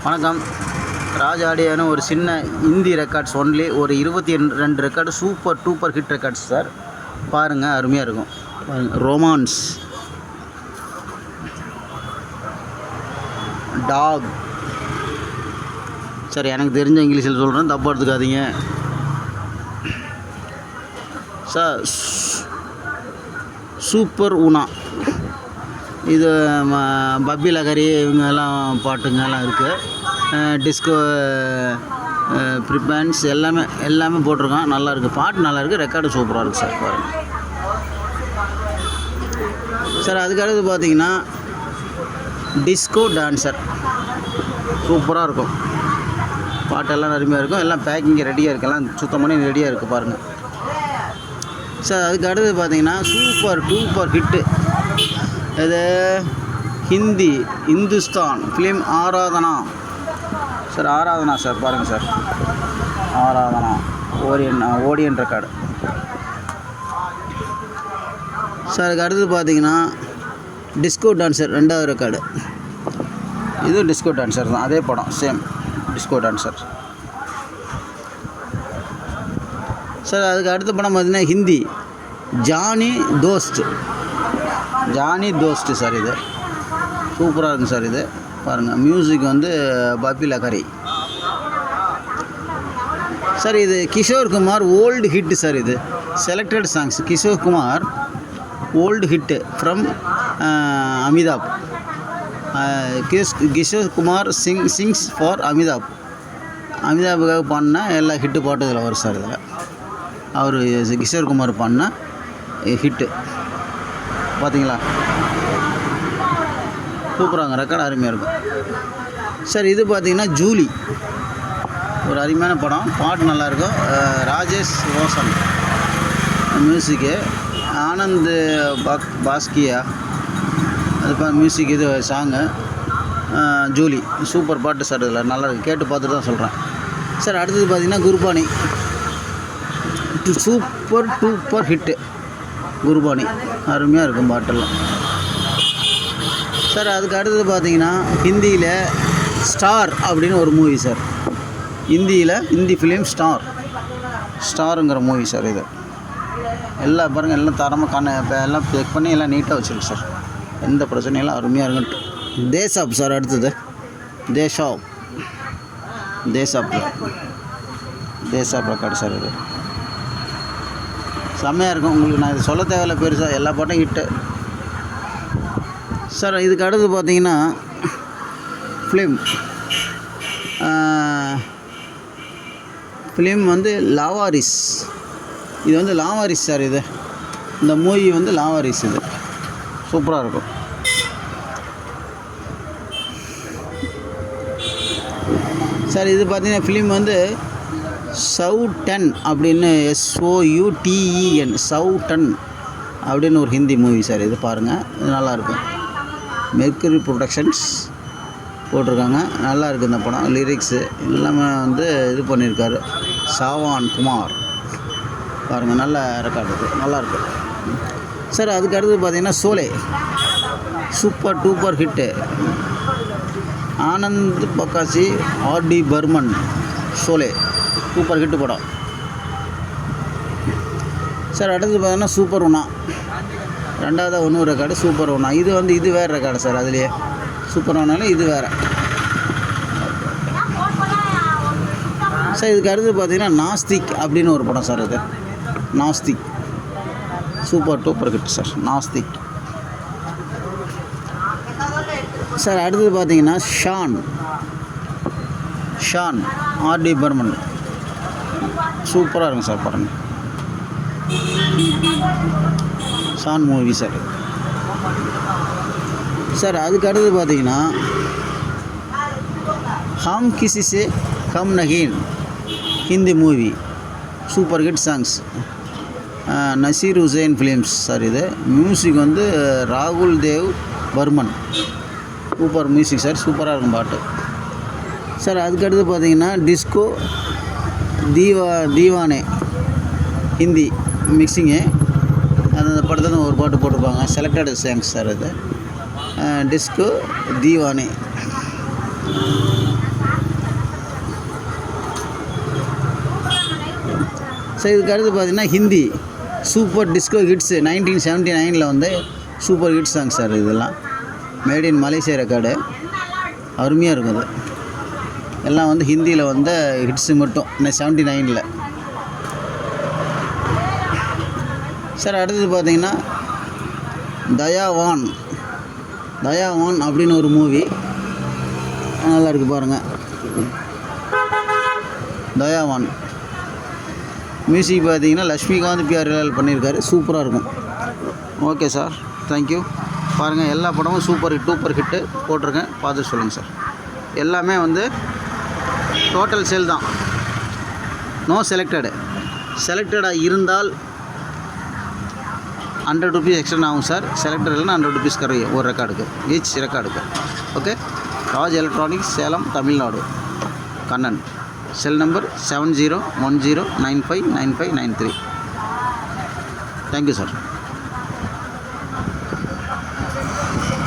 வணக்கம். ராஜ் ஆடியோன்னு ஒரு சின்ன ஹிந்தி ரெக்கார்ட்ஸ் ஒன்லி ஒரு 22 record super duper hit records sir. பாருங்கள், அருமையாக இருக்கும். பாருங்கள், ரொமான்ஸ், டாக் சார். எனக்கு தெரிஞ்ச இங்கிலீஷில் சொல்கிறேன், தப்பாக எடுத்துக்காதீங்க சார். சூப்பர் உனா, இது பப்பி லகரி இவங்கெல்லாம் பாட்டுங்கெல்லாம் இருக்குது. டிஸ்கோ ப்ரிப்பேன்ஸ் எல்லாமே போட்டிருக்கான். நல்லாயிருக்கு, பாட்டு நல்லாயிருக்கு, ரெக்கார்டு சூப்பராக இருக்குது சார். பாருங்கள் சார். அதுக்கடுத்து பார்த்தீங்கன்னா டிஸ்கோ டான்ஸர் சூப்பராக இருக்கும். பாட்டெல்லாம் அருமையாக இருக்கும். எல்லாம் பேக்கிங் ரெடியாக இருக்குது, எல்லாம் சுத்தம் பண்ணி ரெடியாக இருக்குது. பாருங்கள் சார். அதுக்கு அடுத்து பார்த்தீங்கன்னா சூப்பர் டூப்பர் ஹிட்டு இது Hindi Hindustan film Aradhana sir. Aradhana sir, பாருங்கள் sir. Aradhana Odeon record sir. அதுக்கு அடுத்து பார்த்தீங்கன்னா டிஸ்கோ டான்ஸர் 2வது ரெக்கார்டு. இதுவும் டிஸ்கோ டான்ஸர் தான், அதே படம் சேம் டிஸ்கோ டான்ஸர் சார். அதுக்கு அடுத்த படம் பார்த்தீங்கன்னா ஹிந்தி ஜானி தோஸ்ட் சார். இது சூப்பராக இருக்கும் சார். இது பாருங்கள், மியூசிக் வந்து பப்பி லகரி சார். இது Kishore Kumar old hit sir. இது selected songs Kishore Kumar old hit from Amitabh. Kishore Kumar sings for அமிதாப்புக்காக பாடின எல்லா ஹிட்டு பாட்டு இதில் வரும் சார். இதில் அவர் கிஷோர் குமார் பாடின ஹிட்டு பார்த்தீங்களா, சூப்பராங்க, ரெக்கார்டு அருமையாக இருக்கும் சார். இது பார்த்தீங்கன்னா ஜூலி, ஒரு அருமையான படம், பாட்டு நல்லாயிருக்கும். ராஜேஷ் ரோஷன் மியூசிக்கு, ஆனந்த் பாஸ்கியா அது மியூசிக், இது சாங்கு ஜூலி சூப்பர் பாட்டு சார். இதில் நல்லாயிருக்கு, கேட்டு பார்த்துட்டு தான் சொல்கிறேன் சார். அடுத்தது பார்த்தீங்கன்னா குர்பானி சூப்பர் டூப்பர் ஹிட்டு. குர்பானி அருமையாக இருக்கும் பாட்டெல்லாம் சார். அதுக்கு அடுத்தது பார்த்தீங்கன்னா ஹிந்தியில் ஸ்டார் அப்படின்னு ஒரு மூவி சார். ஹிந்தி ஃபிலிம் ஸ்டாருங்கிற மூவி சார். இது எல்லாம் பாருங்கள், எல்லாம் தரமாக எல்லாம் செக் பண்ணி எல்லாம் நீட்டாக வச்சுருக்கு சார். எந்த பிரச்சனையெல்லாம் அருமையாக இருக்குன்ட்டு. தேசாப் சார். அடுத்தது தேசாப் ரெக்கார்டு சார். இது செம்மையாக இருக்கும். உங்களுக்கு நான் இது சொல்ல தேவையில்ல, பெருசாக எல்லா பாட்டும் ஹிட்டு சார். இதுக்கு அடுத்து பார்த்தீங்கன்னா ஃபிலிம் வந்து லாவாரிஸ். இது வந்து லாவாரிஸ் சார். இது இந்த மூவி வந்து லாவாரிஸ். இது சூப்பராக இருக்கும் சார். இது பார்த்தீங்கன்னா ஃபிலிம் வந்து சவுட்டன் அப்படின்னு SOUTEN சவுட்டன் அப்படின்னு ஒரு ஹிந்தி மூவி சார். இது பாருங்கள், இது நல்லாயிருக்கும். மெர்க்குரி ப்ரொடக்ஷன்ஸ் போட்டிருக்காங்க, நல்லா இருக்குது இந்த படம். லிரிக்ஸு எல்லாமே வந்து இது பண்ணியிருக்காரு சாவான் குமார். பாருங்கள், நல்ல ரெக்கார்டு இருக்குது, நல்லாயிருக்கு சார். அதுக்கு அடுத்து பார்த்தீங்கன்னா Sholay super duper hit. Anand Bakshi RD Burman Sholay super hit படம் சார். அடுத்து பார்த்தீங்கன்னா சூப்பர் உனா 2வது ஒன்று ரெக்கார்டு சூப்பர் உனா. இது வேறு ரெக்கார்டு சார். அதுலேயே சூப்பர் உனால இது வேறு சார். இதுக்கு அடுத்து பார்த்தீங்கன்னா நாஸ்திக் அப்படின்னு ஒரு படம் சார். இது Nastik super duper hit sir. Nastik sir. அடுத்தது பார்த்தீங்கன்னா ஷான் RD பர்மன் சூப்பராக இருக்கும் சார். பாருங்கள், ஷான் மூவி சார். சார் அதுக்கு அடுத்து பார்த்தீங்கன்னா ஹம் கிசி சே கம் நகீன் Hindi movie super hit songs. Nasir Hussain films sir. இது மியூசிக் வந்து ராகுல் Dev Burman super music sir. சூப்பராக இருக்கும் பாட்டு சார். அதுக்கடுத்து பார்த்தீங்கன்னா டிஸ்கோ தீவானே ஹிந்தி மிக்சிங்கு. அந்த படத்தில் ஒரு பாட்டு போட்டிருப்பாங்க, செலக்டட் சாங்ஸ் சார். அது டிஸ்கோ தீவானே சார் இதுக்கு அடுத்து பார்த்தீங்கன்னா ஹிந்தி சூப்பர் டிஸ்கோ ஹிட்ஸு 1979 வந்து சூப்பர் ஹிட் சாங் சார். இதெல்லாம் மேட் இன் மலேசியா ரெக்கார்டு. அருமையாக இருக்கும். அது எல்லாம் வந்து ஹிந்தியில் வந்த ஹிட்ஸு மட்டும் 79. சார் அடுத்தது பார்த்தீங்கன்னா தயாவான் அப்படின்னு ஒரு மூவி நல்லா இருக்குது பாருங்கள். தயாவான் மியூசிக் பார்த்தீங்கன்னா லக்ஷ்மிகாந்த் பிஆர்எல் பண்ணியிருக்காரு. சூப்பராக இருக்கும். Okay sir, thank you. பாருங்கள், எல்லா படமும் சூப்பர் ஹிட்டு போட்டிருக்கேன், பார்த்து சொல்லுங்கள் சார். எல்லாமே வந்து டோட்டல் சேல் தான், நோ செலக்டடாக இருந்தால் 100 rupees எக்ஸ்ட்ரா ஆகும் சார். செலக்டட் இல்லைன்னா 100 rupees கரையும் ஒரு ரெக்கார்டுக்கு, ஈச் ரெக்கார்டுக்கு. Okay. Raj electronics, Salem, Tamil Nadu. Kannan. Cell number 7010959593. Thank you sir.